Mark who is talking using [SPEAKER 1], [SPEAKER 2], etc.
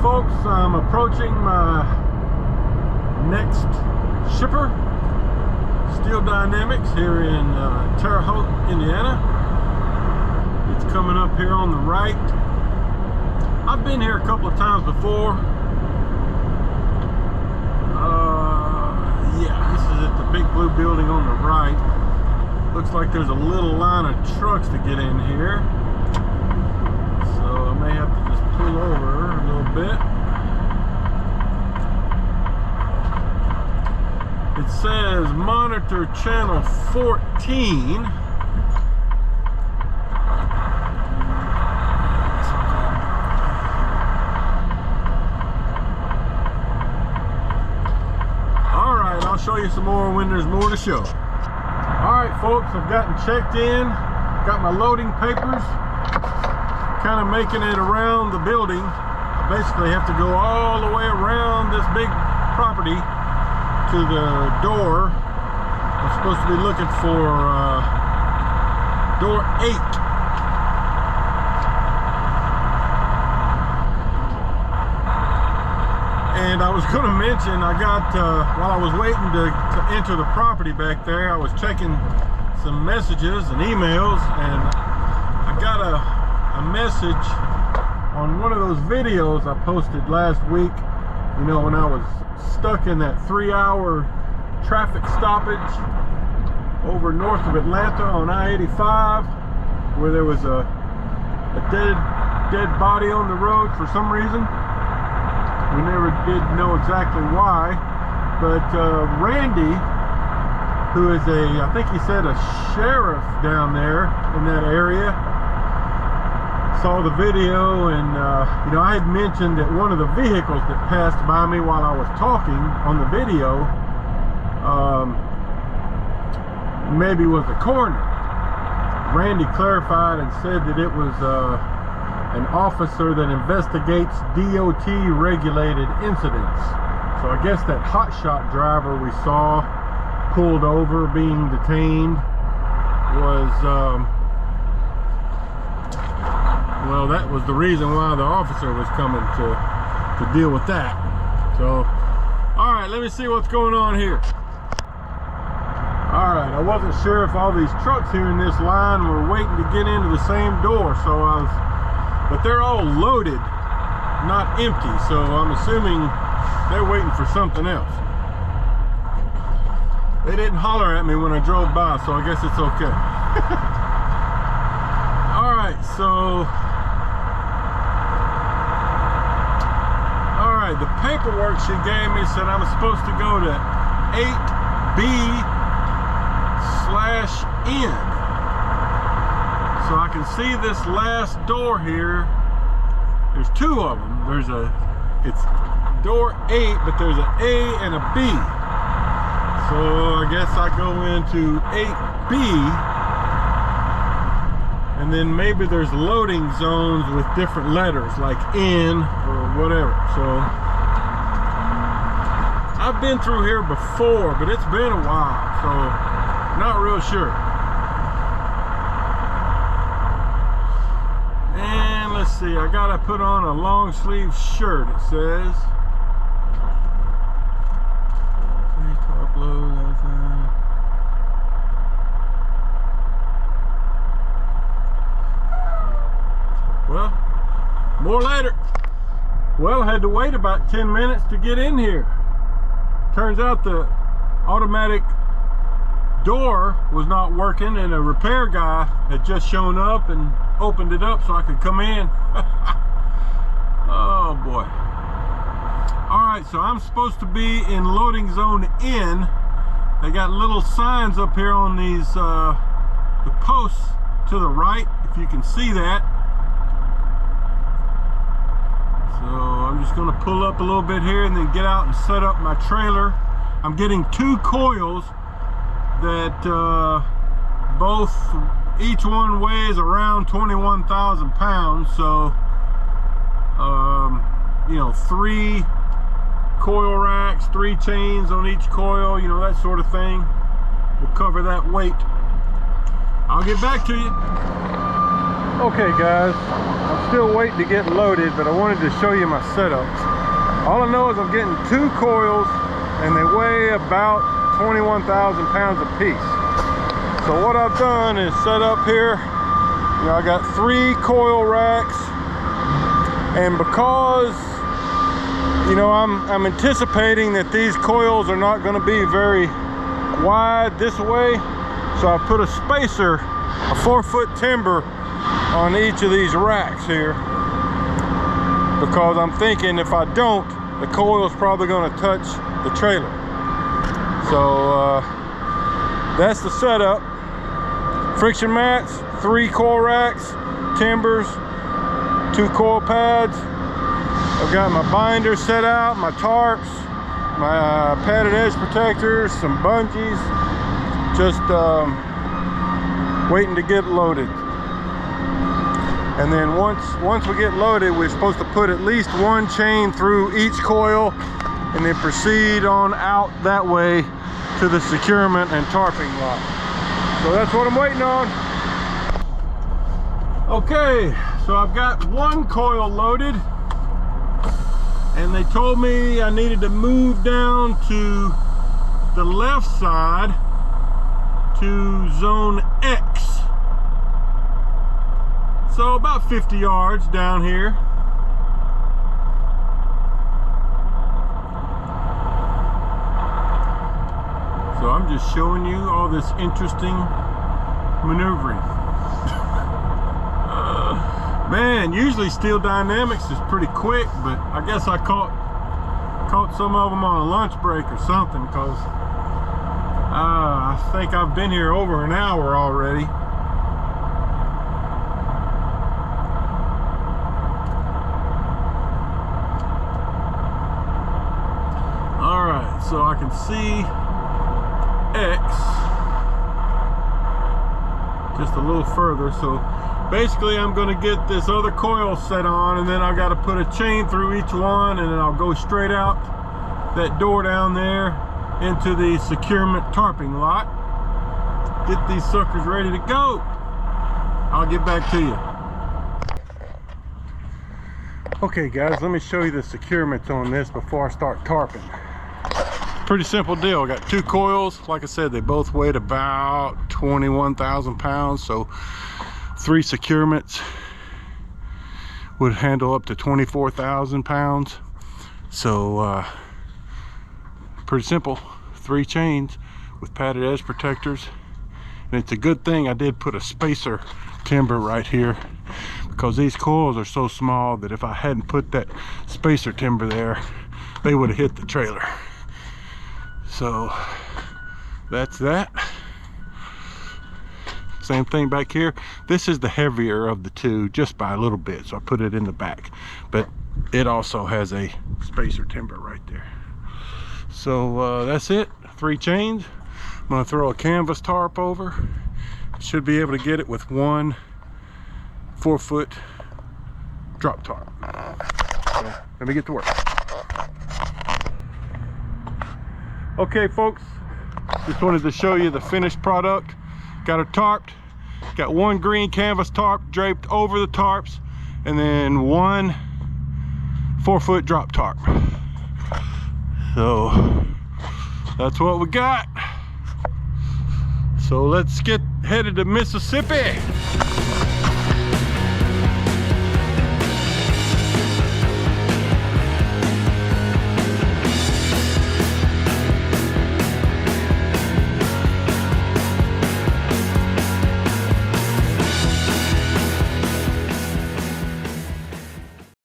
[SPEAKER 1] folks, I'm approaching my next shipper, Steel Dynamics, here in Terre, Haute, Indiana. It's coming up here on the right. I've been here a couple of times before. Yeah, this is at the big blue building on the right. Looks like there's a little line of trucks to get in here, so I may have to just pull over a little bit. It says monitor channel 14. Alright, I'll show you some more when there's more to show. Alright folks, I've gotten checked in, got my loading papers, kind of making it around the building. I basically have to go all the way around this big property to the door. I'm supposed to be looking for door 8. And I was going to mention, I got, while I was waiting to enter the property back there, I was checking some messages and emails, and I got a message on one of those videos I posted last week, you know, when I was stuck in that 3-hour traffic stoppage over north of Atlanta on I-85, where there was a dead body on the road for some reason. We never did know exactly why, but Randy, who is I think he said a sheriff down there in that area, saw the video, and you know, I had mentioned that one of the vehicles that passed by me while I was talking on the video maybe was a coroner. Randy clarified and said that it was an officer that investigates DOT regulated incidents. So I guess that hotshot driver we saw pulled over being detained was well, that was the reason why the officer was coming to deal with that. So all right, let me see what's going on here. All right, I wasn't sure if all these trucks here in this line were waiting to get into the same door, so but they're all loaded, not empty, so I'm assuming they're waiting for something else. They didn't holler at me when I drove by, so I guess it's okay. All right, so the paperwork she gave me said I'm supposed to go to 8B/N. So I can see this last door here. There's 2 of them. It's door 8, but there's an A and a B. So I guess I go into 8B, and then maybe there's loading zones with different letters like N or whatever. So I've been through here before, but it's been a while, so not real sure. And let's see, I gotta put on a long sleeve shirt, it says. Top load, well, more later. Well, I had to wait about 10 minutes to get in here. Turns out the automatic door was not working, and a repair guy had just shown up and opened it up so I could come in. Oh boy. Alright, so I'm supposed to be in loading zone N. They got little signs up here on these the posts to the right, if you can see that. So I'm just going to pull up a little bit here and then get out and set up my trailer. I'm getting 2 coils that each one weighs around 21,000 pounds. So you know, 3 coil racks, 3 chains on each coil, you know, that sort of thing will cover that weight. I'll get back to you. Okay guys, I'm still waiting to get loaded, but I wanted to show you my setups. All I know is I'm getting 2 coils and they weigh about 21,000 pounds a piece. So what I've done is set up here, you know, I got 3 coil racks, and because, you know, I'm anticipating that these coils are not going to be very wide this way, so I put a spacer, a 4-foot timber on each of these racks here, because I'm thinking if I don't, the coil's probably going to touch the trailer. So that's the setup. Friction mats, 3 coil racks, timbers, 2 coil pads. I've got my binder set out, my tarps, my padded edge protectors, some bungees. Just waiting to get loaded. And then once we get loaded, we're supposed to put at least 1 chain through each coil and then proceed on out that way to the securement and tarping lot. So that's what I'm waiting on. Okay, so I've got 1 coil loaded, and they told me I needed to move down to the left side to zone X. So about 50 yards down here. So I'm just showing you all this interesting maneuvering. Man, usually Steel Dynamics is pretty quick, but I guess I caught some of them on a lunch break or something, because I think I've been here over an hour already. Alright, so I can see X just a little further. So basically I'm going to get this other coil set on, and then I've got to put a chain through each one, and then I'll go straight out that door down there into the securement tarping lot. Get these suckers ready to go. I'll get back to you. Okay guys, let me show you the securements on this before I start tarping. Pretty simple deal. I got 2 coils. Like I said, they both weighed about 21,000 pounds. So 3 securements would handle up to 24,000 pounds. So pretty simple. 3 chains with padded edge protectors. And it's a good thing I did put a spacer timber right here, because these coils are so small that if I hadn't put that spacer timber there, they would have hit the trailer. So that's that. Same thing back here. This is the heavier of the 2, just by a little bit, so I put it in the back, but it also has a spacer timber right there. So that's it. 3 chains. I'm going to throw a canvas tarp over. Should be able to get it with 1 4-foot drop tarp. So let me get to work. Okay folks, just wanted to show you the finished product. Got it tarped, got 1 green canvas tarp draped over the tarps, and then 1 4-foot drop tarp. So that's what we got. So let's get headed to Mississippi.